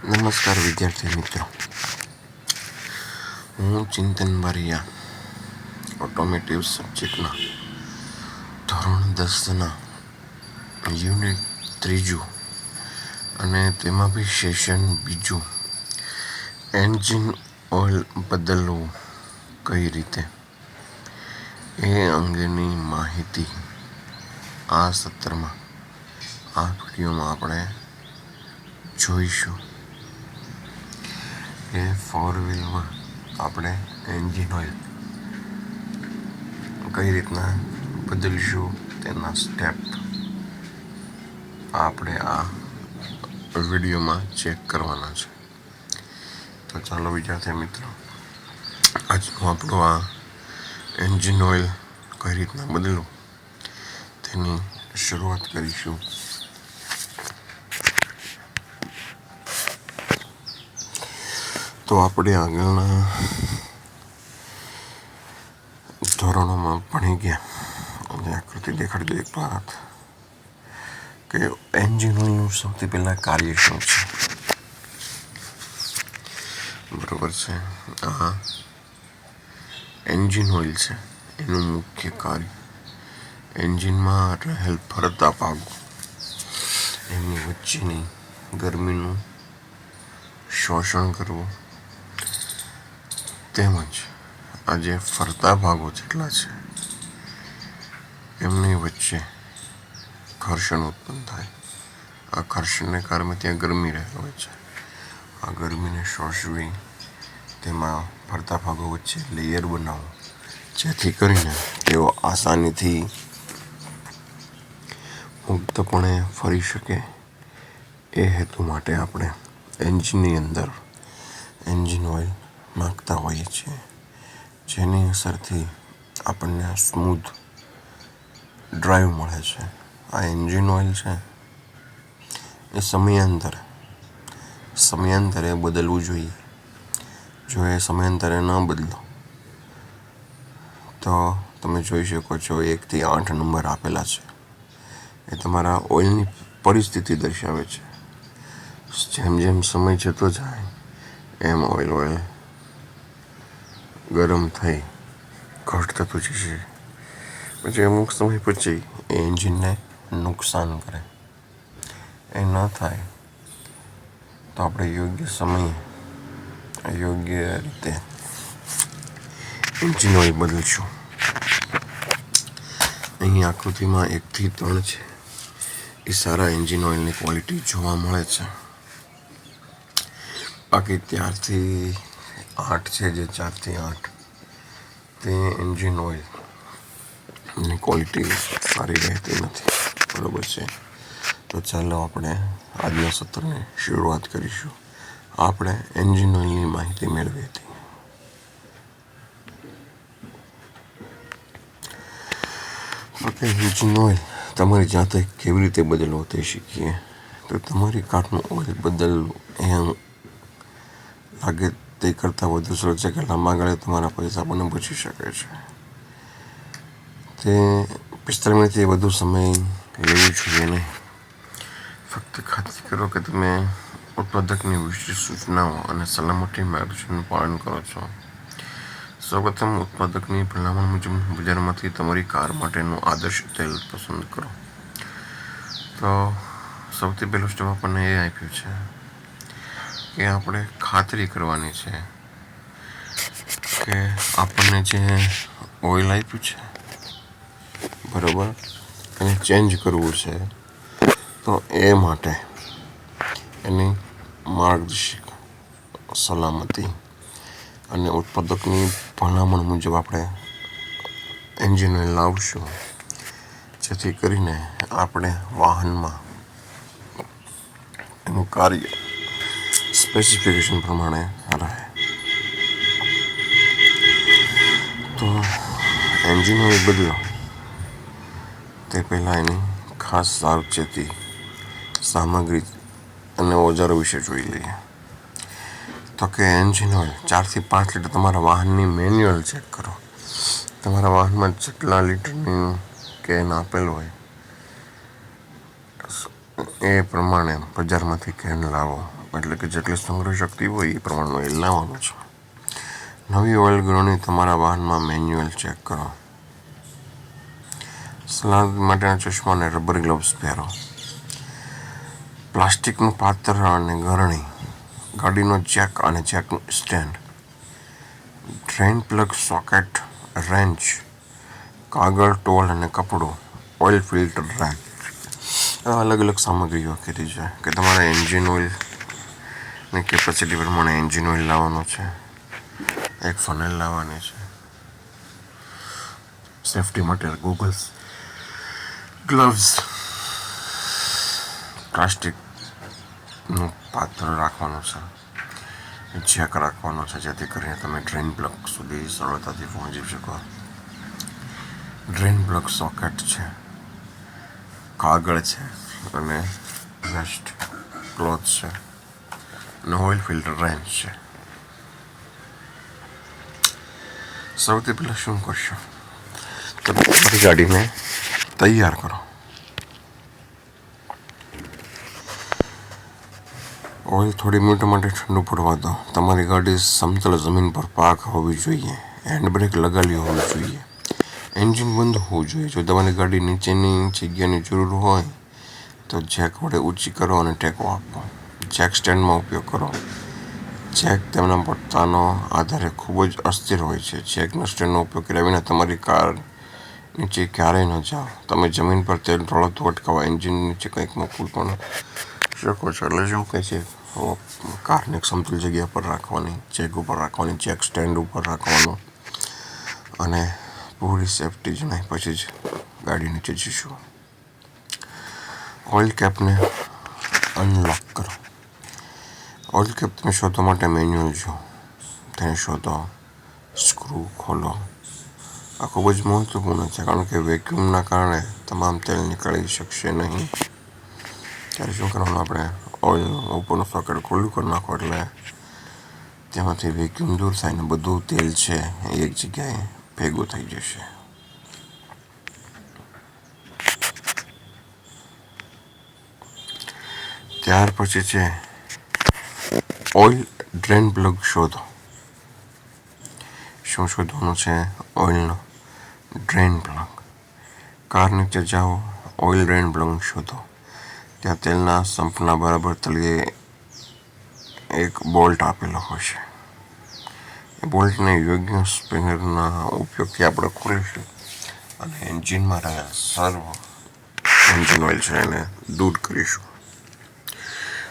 નમસ્કાર વિદ્યાર્થી મિત્રો, હું ચિંતન બારિયા ઓટોમેટિવ સબ્જેક્ટના ધોરણ 10ના યુનિટ 3 અને તેમાં બી સેશન 2 એન્જિન ઓઇલ બદલવું કઈ રીતે એ અંગેની માહિતી આ સત્રમાં આ વિડીયોમાં આપણે જોઈશું. એ 4 વ્હીલમાં આપણે એન્જિન ઓઇલ કઈ રીતના બદલીશું તેના સ્ટેપ આપણે આ વિડીયોમાં ચેક કરવાના છે. તો ચાલો વિદ્યાર્થી મિત્રો, આજનું આપણું આ એન્જિન ઓઇલ કઈ રીતના બદલવું તેની શરૂઆત કરીશું. તો આપણે આગળના ધોરણોમાં ભણી ગયા અને આકૃતિ દેખાડી દો એક વાત કે એન્જિન ઓઇલનું સૌથી પહેલાં કાર્ય શું છે. બરોબર છે, આ એન્જિન ઓઇલ છે એનું મુખ્ય કાર્ય એન્જિનમાં રહેલ ફરતા ભાગો એમની વચ્ચેની ગરમીનું શોષણ કરવું તેમજ આ જે ફરતા ભાગો જેટલા છે એમની વચ્ચે ઘર્ષણ ઉત્પન્ન થાય. આ ઘર્ષણને કારણે ત્યાં ગરમી રહેલી હોય છે. આ ગરમીને શોષવી તેમાં ફરતા ભાગો વચ્ચે લેયર બનાવવું જેથી કરીને તેઓ આસાનીથી મુક્તપણે ફરી શકે. એ હેતુ માટે આપણે એન્જિનની અંદર એન્જિન ઓઇલ નાખતા હોઈએ છીએ, જેની અસરથી આપણને સ્મૂથ ડ્રાઈવ મળે છે. આ એન્જિન ઓઇલ છે એ સમયાંતરે બદલવું જોઈએ. જો એ સમયાંતરે ન બદલો તો તમે જોઈ શકો છો 1 થી 8 નંબર આપેલા છે. એ તમારા ઓઇલની પરિસ્થિતિ દર્શાવે છે. જેમ જેમ સમય જતો જાય એમ ઓઇલ ગરમ થઈ ઘટ થતું જશે. પછી અમુક સમય પછી એ એન્જિનને નુકસાન કરે. એ ન થાય તો આપણે યોગ્ય સમયે યોગ્ય રીતે એન્જિન ઓઇલ બદલશું. અહીં આકૃતિમાં 1 થી 3 છે એ સારા એન્જિન ઓઇલની ક્વોલિટી જોવા મળે છે. બાકી 4 થી 8 છે, જે 4 થી 8 તે એન્જિન ઓઇલની ક્વોલિટી સારી રહેતી નથી. બરાબર છે. તો ચાલો આપણે આજના સત્રની શરૂઆત કરીશું. આપણે એન્જિન ઓઇલની માહિતી મેળવી હતી. એન્જિન ઓઇલ તમારી જાતે કેવી રીતે બદલવો તે શીખીએ. તો તમારી કારનું ઓઇલ બદલવું એમ લાગે તે કરતાં વધુ સરળ છે કે લાંબા ગાળે તમારા પૈસા પણ બચી શકે છે. તે 45 મિનિટથી વધુ સમય લેવું જોઈએ નહીં. ફક્ત ખાતરી કરો કે તમે ઉત્પાદકની વિશેષ સૂચનાઓ અને સલામતી માર્ગદર્શનનું પાલન કરો છો. સૌપ્રથમ ઉત્પાદકની ભલામણ મુજબ બજારમાંથી તમારી કાર માટેનું આદર્શ તેલ પસંદ કરો. તો સૌથી પહેલું સ્ટેપ આપણને એ આપ્યું છે કે આપણે ખાતરી કરવાની છે કે આપણને જે ઓઇલ આપ્યું છે બરાબર એને ચેન્જ કરવું છે. તો એ માટે એની માર્ગદર્શક સલામતી અને ઉત્પાદકની ભલામણ મુજબ આપણે એન્જિન ઓઇલ લાવશું, જેથી કરીને આપણે વાહનમાં એનું કાર્ય સ્પેસિફિકેશન પ્રમાણે રહે. તો એન્જિન ઓઇલ બદલો તે પહેલાં એની ખાસ સાવચેતી, સામગ્રી અને ઓજારો વિશે જોઈ લઈએ. તો કે એન્જિન ઓઇલ 4 થી 5 લીટર તમારા વાહનની મેન્યુઅલ ચેક કરો. તમારા વાહનમાં જેટલા લીટરની કેન આપેલ હોય એ પ્રમાણે બજારમાંથી કેન લાવો. એટલે કે જેટલી સંગ્રહ શક્તિ હોય એ પ્રમાણમાં ઓઇલ લાવવાનું છે. નવી ઓઇલ ગળણી તમારા વાહનમાં મેન્યુઅલ ચેક કરો. સલામત માટેના ચશ્મા અને રબર ગ્લવ્સ પહેરો. પ્લાસ્ટિકનું પાત્ર અને ગરણી, ગાડીનો જેક અને જેકનું stand, drain plug, socket, wrench, કાગળ, ટોલ અને કપડું, ઓઇલ ફિલ્ટર રેક. અલગ અલગ સામગ્રીઓ કીધી છે કે તમારે એન્જિન ઓઇલની કેપેસિટી પ્રમાણે એન્જિન ઓઇલ લાવવાનો છે, એક ફનેલ લાવવાની છે, સેફટી માટે ગોગલ્સ, ગ્લવ્સ, પ્લાસ્ટિકનું પાત્ર રાખવાનું છે, જેક રાખવાનો છે જેથી કરીને તમે ડ્રેઇન પ્લગ સુધી સરળતાથી પહોંચી શકો. ડ્રેઇન પ્લગ, સોકેટ છે, કાગળ છે અને વેસ્ટ ક્લોથ છે અને ઓઇલ ફિલ્ટર રેન્ચ છે. સૌથી પહેલાં શું કરશો? તમે તમારી ગાડીને તૈયાર કરો. ઓઇલ થોડી મિનિટો માટે ઠંડુ પડવા દો. તમારી ગાડી સમતલ જમીન પર પાર્ક હોવી જોઈએ. હેન્ડબ્રેક લગાવેલી હોવી જોઈએ. એન્જિન બંધ હોવું જોઈએ. જો તમારી ગાડી નીચેની જગ્યાની જરૂર હોય તો જેક વડે ઊંચી કરો અને ટેકો આપો. જેક સ્ટેન્ડમાં ઉપયોગ કરો. જેક તેમના પોતાનો આધારે ખૂબ જ અસ્થિર હોય છે. જેકના સ્ટેન્ડનો ઉપયોગ કર્યા વિના તમારી કાર નીચે ક્યારેય ન જાઓ. તમે જમીન પર તેલ ઢોળાતું અટકાવવા એન્જિન નીચે કંઈક મૂકવું પણ શકો છો. એટલે શું કહે છે, કારને એક સમતલ જગ્યા પર રાખવાની, જેક ઉપર રાખવાની, જેક સ્ટેન્ડ ઉપર રાખવાનું અને પૂરી સેફટી જણાય પછી જ ગાડી નીચે જઈશું. ઓઇલ કેપને અનલોક કરો. ઓઇલ કેપ તમે શોધવા માટે મેન્યુઅલ જો. તેને શોધો, સ્ક્રૂ ખોલો. આ ખૂબ જ મહત્વપૂર્ણ છે કારણ કે વેક્યુમના કારણે તમામ તેલ નીકળી શકશે નહીં. ત્યારે શું કરવાનું, આપણે ઓઇલ ઉપરનું સોકેટ ખુલ્લું કરી નાખો એટલે તેમાંથી વેક્યુમ દૂર થાય ને બધું તેલ છે એ એક જગ્યાએ ભેગું થઈ જશે. ત્યાર પછી છે ઓઇલ ડ્રેન પ્લગ શોધો. શું શોધવાનું છે? ઓઇલનો ડ્રેન પ્લગ. કાર નીચે જાઓ, ઓઇલ ડ્રેન પ્લગ શોધો. ત્યાં તેલના સંપના બરાબર તળિયે એક બોલ્ટ આપેલો હશે. એ બોલ્ટને યોગ્ય સ્પિનરના ઉપયોગથી આપણે ખોલીશું અને એન્જિનમાં રહેલા સર્વ એન્જિન ઓઇલ છે એને દૂર કરીશું.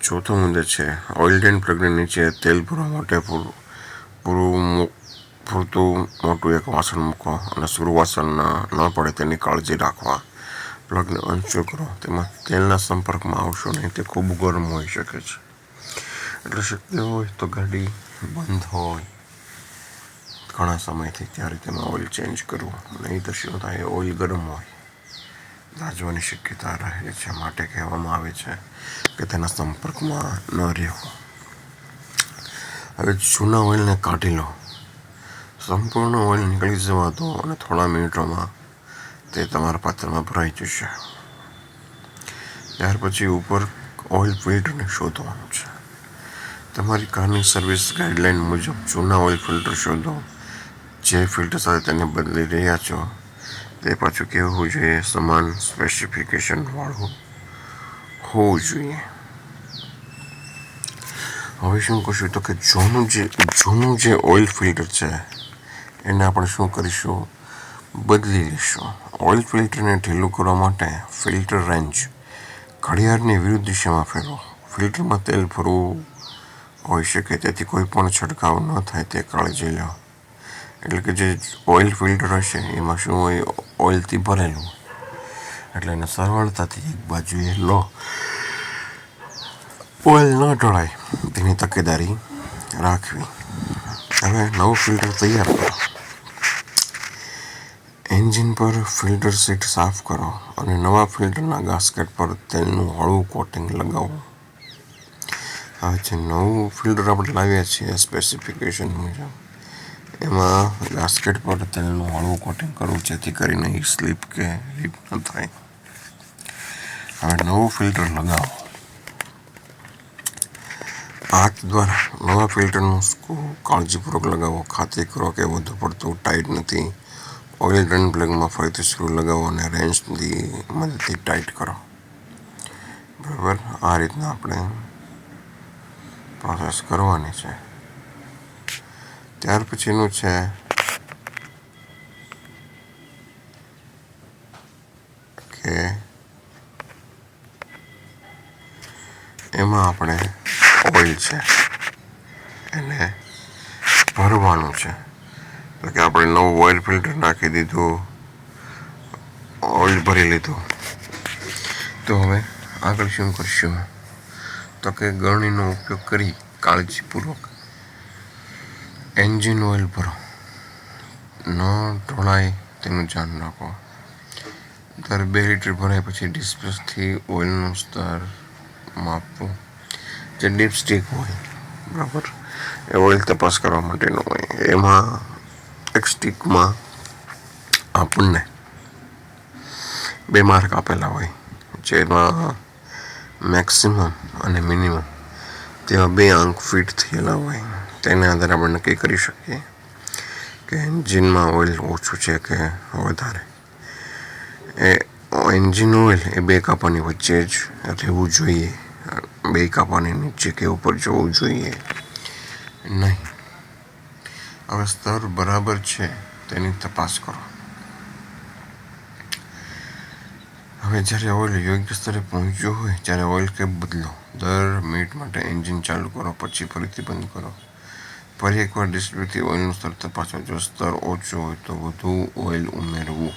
ચોથો મુદ્દો છે ઓઇલ ડ્રેન પ્લગની નીચે તેલ પૂરવા માટે પૂરતું મોટું એક વાસણ મૂકો અને સ્ક્રૂ વાસણ ન પડે તેની કાળજી રાખવા. પ્લગને અનસ્ક્રૂ કરો. તેમાં તેલના સંપર્કમાં આવશો નહીં, તે ખૂબ ગરમ હોઈ શકે છે. એટલે શક્ય હોય તો ગાડી બંધ હોય ઘણા સમયથી ત્યારે તેમાં ઓઇલ ચેન્જ કરવું. નહીં તો શું થાય, ઓઇલ ગરમ હોય, દાઝવાની શક્યતા રહે છે. માટે કહેવામાં આવે છે કે તેના સંપર્કમાં ન રહેવું. હવે જૂના ઓઇલને કાઢી લો. સંપૂર્ણ ઓઇલ નીકળી જવા દો અને થોડા મિનિટોમાં તે તમારા પાત્રમાં ભરાઈ જશે. ત્યાર પછી ઉપર ઓઇલ ફિલ્ટરને શોધવાનું છે. તમારી કારની સર્વિસ ગાઈડલાઇન મુજબ જૂના ઓઇલ ફિલ્ટર શોધો. જે ફિલ્ટર સાથે તેને બદલી રહ્યા છો તે પાછું કેવું હોવું જોઈએ? સમાન સ્પેસિફિકેશન વાળું હોવું જોઈએ. હવે શું કરશું તો કે જૂનું જે ઓઇલ ફિલ્ટર છે એને આપણે શું કરીશું? બદલી લઈશું. ઓઇલ ફિલ્ટરને ઢીલું કરવા માટે ફિલ્ટર રેન્ચ ઘડિયાળની વિરુદ્ધ દિશામાં ફેરવો. ફિલ્ટરમાં તેલ ફરવું હોઈ શકે તેથી કોઈ પણ છંટકાવ ન થાય તે કાળજી લો. એટલે કે જે ઓઇલ ફિલ્ટર હશે એમાં શું હોય? ઓઇલથી ભરેલું, એટલે એને સરળતાથી એક બાજુએ લો. ઓઇલ ન ઢળાય તેની તકેદારી રાખવી. હવે નવું ફિલ્ટર તૈયાર કરો. એન્જિન પર ફિલ્ટર સીટ સાફ કરો અને નવા ફિલ્ટરના ગાસ્કેટ પર તેલનું હળવું કોટિંગ લગાવો. હવે જે નવું ફિલ્ટર આપણે લાવ્યા છીએ સ્પેસિફિકેશન મુજબ એમાં ગાસ્કેટ પર તેલનું હળવું કોટિંગ કરવું જેથી કરીને એ સ્લીપ કે લીપ ન થાય. હવે નવું ફિલ્ટર લગાવો. હાથ દ્વારા નવા ફિલ્ટરનું સ્ક્રૂ કાળજીપૂર્વક લગાવો. ખાતરી કરો કે વધુ પડતું ટાઈટ નથી. ઓઇલ ગન પ્લગમાં ફરીથી સ્ક્રૂ લગાવો અને રેન્ચની મદદથી ટાઈટ કરો. બરાબર, આ રીતના આપણે પ્રોસેસ કરવાની છે. ત્યાર પછીનું છે કે એમાં આપણે ઓઇલ છે એને ભરવાનું છે. તો કે આપણે નવું ઓઇલ ફિલ્ટર નાખી દીધું, ઓઇલ ભરી લીધું. તો હવે આગળ શું કરશું? તો કે ગરણીનો ઉપયોગ કરી કાળજીપૂર્વક એન્જિન ઓઇલ ભરો. ન ઢોળાય તેનું ધ્યાન રાખો. દર 2 લીટર ભરાય પછી ડિસ્પેચથી ઓઇલનું સ્તર માપવું. જે ડિપસ્ટિક હોય, બરાબર, એ ઓઇલ તપાસ કરવા માટેનું હોય. એમાં એક સ્ટિકમાં આપણને 2 માર્ક આપેલા હોય, જેમાં મેક્સિમમ અને મિનિમમ તેવા 2 અંક ફિટ થયેલા હોય. તેના આધારે આપણે નક્કી કરી શકીએ કે એન્જિનમાં ઓઇલ ઓછું છે કે વધારે. એ એન્જિન ઓઇલ એ 2 કાપાની વચ્ચે જ રહેવું જોઈએ. 2 કાપાની નીચે કે ઉપર જવું જોઈએ નહીં. હવે સ્તર બરાબર છે તેની તપાસ કરો. હવે જ્યારે ઓઇલ યોગ્ય સ્તરે પહોંચ્યું હોય ત્યારે ઓઇલ કેપ બદલો. દર મિનિટ માટે એન્જિન ચાલુ કરો, પછી ફરીથી બંધ કરો. ફરી એકવાર ડિસ્પ્લેથી ઓઇલનું સ્તર તપાસો. જો સ્તર ઓછું હોય તો વધુ ઓઇલ ઉમેરવું.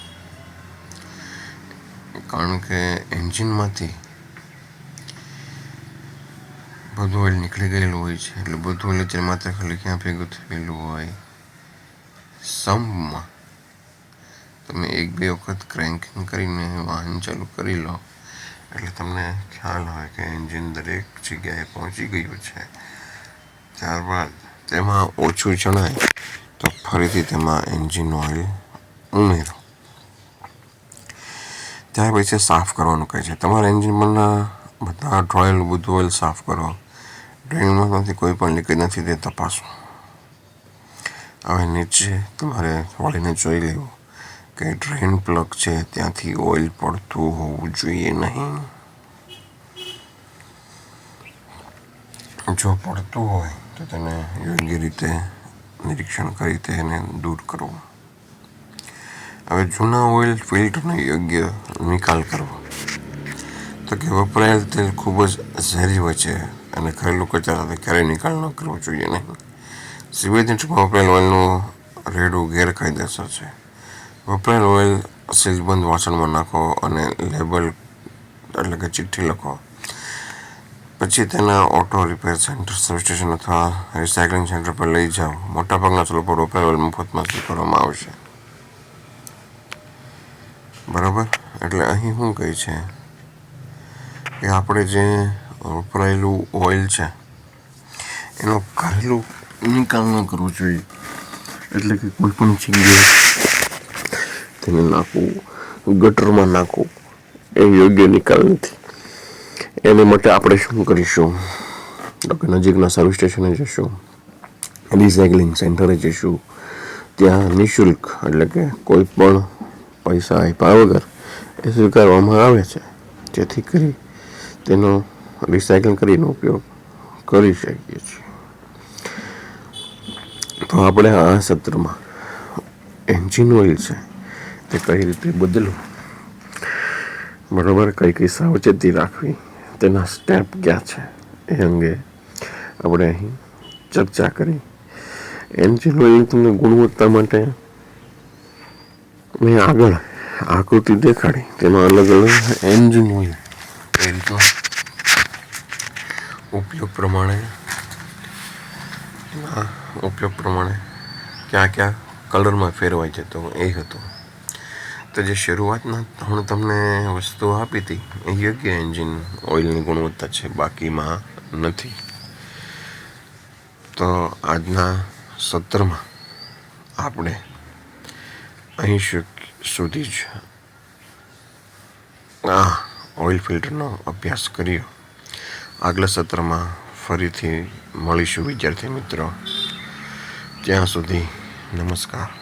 કારણ કે એન્જિનમાંથી બધું ઓઇલ નીકળી ગયેલું હોય છે. એટલે બધું ઓઇલ અત્યારે માત્ર ખાલી ક્યાં ભેગું થયેલું હોય? સમ્પમાં. તમે 1-2 વખત ક્રેન્કિંગ કરીને વાહન ચાલુ કરી લો એટલે તમને ખ્યાલ હોય કે એન્જિન દરેક જગ્યાએ પહોંચી ગયું છે. ત્યારબાદ તેમાં ઓછું જણાય તો ફરીથી તેમાં એન્જિન ઓઇલ ઉમેરો. ત્યાર પછી સાફ કરવાનું કહે છે. તમારા એન્જિન પરના બધા ઢોળેલું બધું ઓઇલ સાફ કરો. ડ્રેઇનમાંથી કોઈ પણ લીકેજ નથી તે તપાસો. હવે નીચે તમારે વાળીને જોઈ લેવું કે ડ્રેઇન પ્લગ છે ત્યાંથી ઓઇલ પડતું હોવું જોઈએ નહીં. જો પડતું હોય તો તેને યોગ્ય રીતે નિરીક્ષણ કરી તેને દૂર કરવું. હવે જૂના ઓઇલ ફિલ્ટરનો યોગ્ય નિકાલ કરવો. તો કે વપરાયેલ તેલ ખૂબ જ ઝેરી હોય છે અને ઘરેલું કચરા સાથે ક્યારેય નિકાલ ન કરવો જોઈએ નહીં. સીવેજની ટ્યુબમાં વપરાયેલ ઓઇલનું રેડવું ગેરકાયદેસર છે. વપરાયેલ ઓઇલ સીલબંધ વાસણમાં નાખો અને લેબલ એટલે કે ચિઠ્ઠી લખો. પછી તેના auto repair centre, service station અથવા રિસાયકલિંગ સેન્ટર પર લઈ જાઓ. મોટાભાગના સ્થળો પર વપરાયેલ ઓઇલ મફતમાં સ્વીકારવામાં આવશે. બરાબર, એટલે અહીં શું કહે છે કે આપણે જે વપરાયેલું ઓઇલ છે એનો ઘરેલું નિકાલ ન કરવો જોઈએ. એટલે કે કોઈ પણ જગ્યાએ તેને નાખવું, ગટરમાં નાખવું એ યોગ્ય નિકાલ નથી. એની માટે આપણે શું કરીશું? તો કે નજીકના સર્વિસ સ્ટેશને જશું, રિસાયકલિંગ સેન્ટરે જઈશું. ત્યાં નિઃશુલ્ક એટલે કે કોઈ પણ પૈસા આપ્યા વગર એ સ્વીકારવામાં આવે છે, જેથી કરી તેનો રિસાયકલ કરીને ઉપયોગ કરી શકીએ છીએ. તો આપણે આ સત્રમાં એન્જિન ઓઇલ છે તે કઈ રીતે બદલવું, બરાબર, કઈ સાવચેતી રાખવી, તેના સ્ટેપ ક્યાં છે એ અંગે આપણે અહીં ચર્ચા કરી. એન્જિન ઓઇલ તમને ગુણવત્તા માટે મેં આગળ આકૃતિ દેખાડી. તેમાં અલગ અલગ એન્જિન ઓઇલ એ રીતના ઉપયોગ પ્રમાણે ક્યાં ક્યાં કલરમાં ફેરવાય છે તો એ હતું. તો જે શરૂઆતના હું તમને વસ્તુ આપી હતી એ યોગ્ય એન્જિન ઓઇલની ગુણવત્તા છે, બાકીમાં નથી. તો આજના સત્રમાં આપણે અહીં સુધી જ આ ઓઇલ ફિલ્ટરનો અભ્યાસ કર્યો. આગલા સત્રમાં ફરીથી મળીશું વિદ્યાર્થી મિત્રો. ત્યાં સુધી નમસ્કાર.